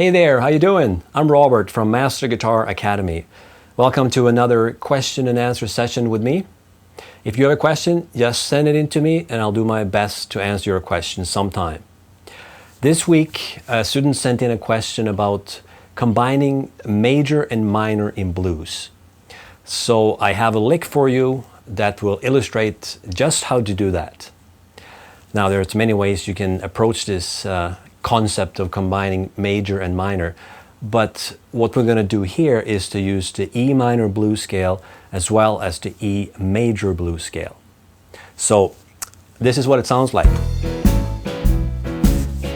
Hey there, how you doing? I'm Robert from Master Guitar Academy. Welcome to another question and answer session with me. If you have a question, just send it in to me and I'll do my best to answer your question sometime. This week, a student sent in a question about combining major and minor in blues. So I have a lick for you that will illustrate just how to do that. Now, there's many ways you can approach this concept of combining major and minor, but what we're going to do here is to use the E minor blues scale as well as the E major blues scale. So this is what it sounds like.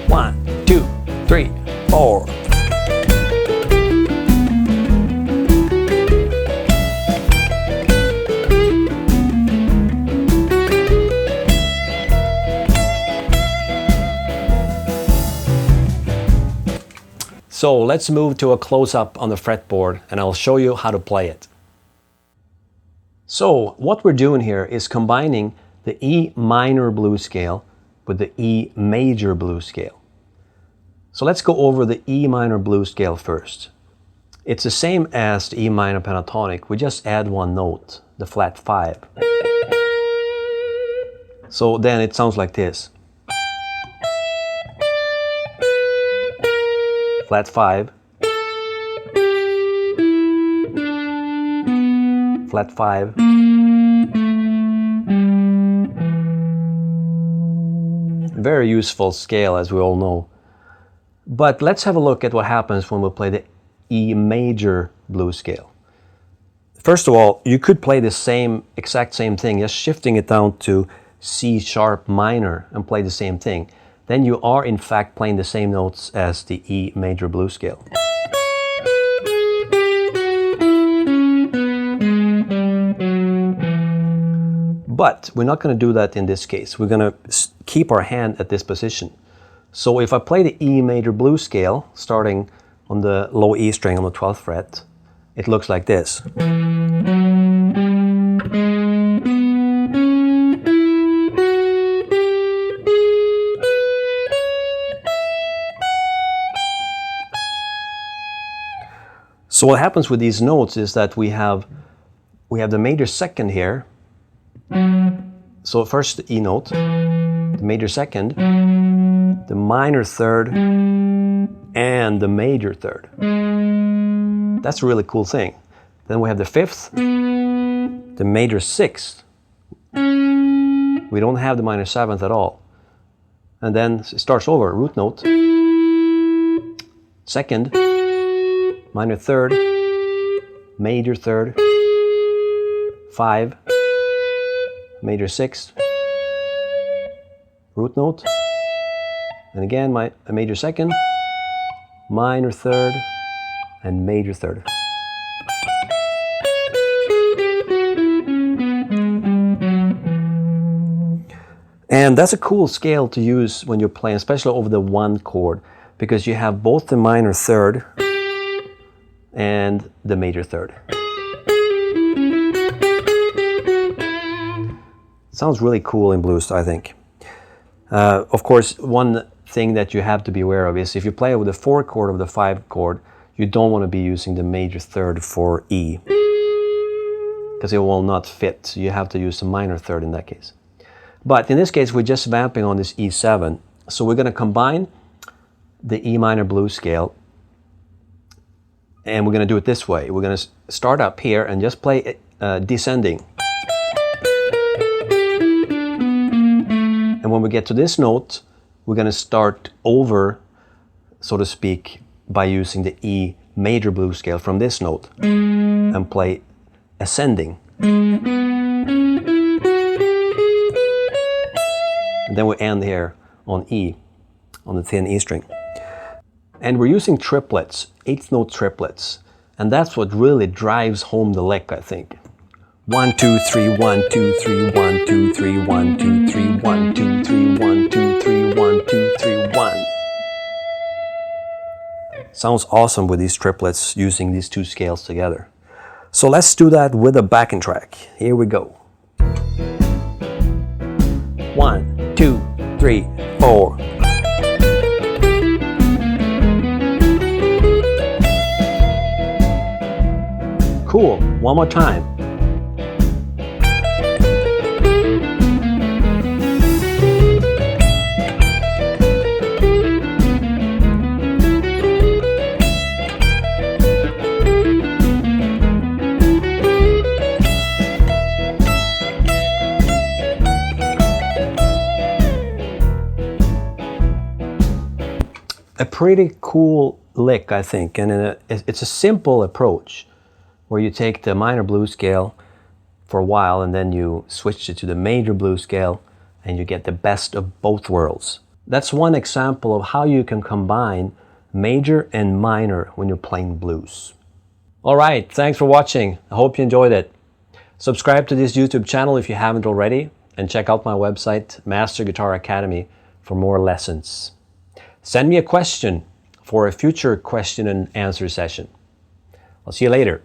1, 2, 3, 4. So let's move to a close-up on the fretboard and I'll show you how to play it. So what we're doing here is combining the E minor blues scale with the E major blues scale. So let's go over the E minor blues scale first. It's the same as the E minor pentatonic, we just add one note, the flat 5. So then it sounds like this. Flat 5, flat 5, very useful scale as we all know. But let's have a look at what happens when we play the E major blues scale. First of all, you could play the exact same thing, just shifting it down to C sharp minor and play the same thing. Then you are in fact playing the same notes as the E major blues scale. But we're not going to do that in this case. We're going to keep our hand at this position. So if I play the E major blues scale, starting on the low E string on the 12th fret, it looks like this. So what happens with these notes is that we have the major second here. So first the E note, the major second, the minor third, and the major third. That's a really cool thing. Then we have the fifth, the major sixth. We don't have the minor seventh at all. And then it starts over, root note, second, minor third, major third, 5, major sixth, root note, and again a major second, minor third, and major third. And that's a cool scale to use when you're playing, especially over the 1 chord, because you have both the minor third and the major third. Sounds really cool in blues, I think. Of course, one thing that you have to be aware of is if you play with the 4 chord of the 5 chord, you don't want to be using the major third for E, because it will not fit. You have to use the minor third in that case. But in this case, we're just vamping on this E7. So we're going to combine the E minor blues scale, and we're going to do it this way. We're going to start up here and just play descending. And when we get to this note, we're going to start over, so to speak, by using the E major blues scale from this note and play ascending. And then we end here on E, on the thin E string. And we're using triplets, 8th note triplets. And that's what really drives home the lick, I think. 1, 2, 3, 1, 2, 3, 1, 2, 3, 1, 2, 3, 1, 2, 3, 1, 2, 3, 1, 2, 3, 1. Sounds awesome with these triplets using these 2 scales together. So let's do that with a backing track. Here we go. 1, 2, 3, 4. Cool. One more time. A pretty cool lick, I think, and it's a simple approach where you take the minor blues scale for a while and then you switch it to the major blues scale and you get the best of both worlds. That's one example of how you can combine major and minor when you're playing blues. All right, thanks for watching. I hope you enjoyed it. Subscribe to this YouTube channel if you haven't already, and check out my website, Master Guitar Academy, for more lessons. Send me a question for a future question and answer session. I'll see you later.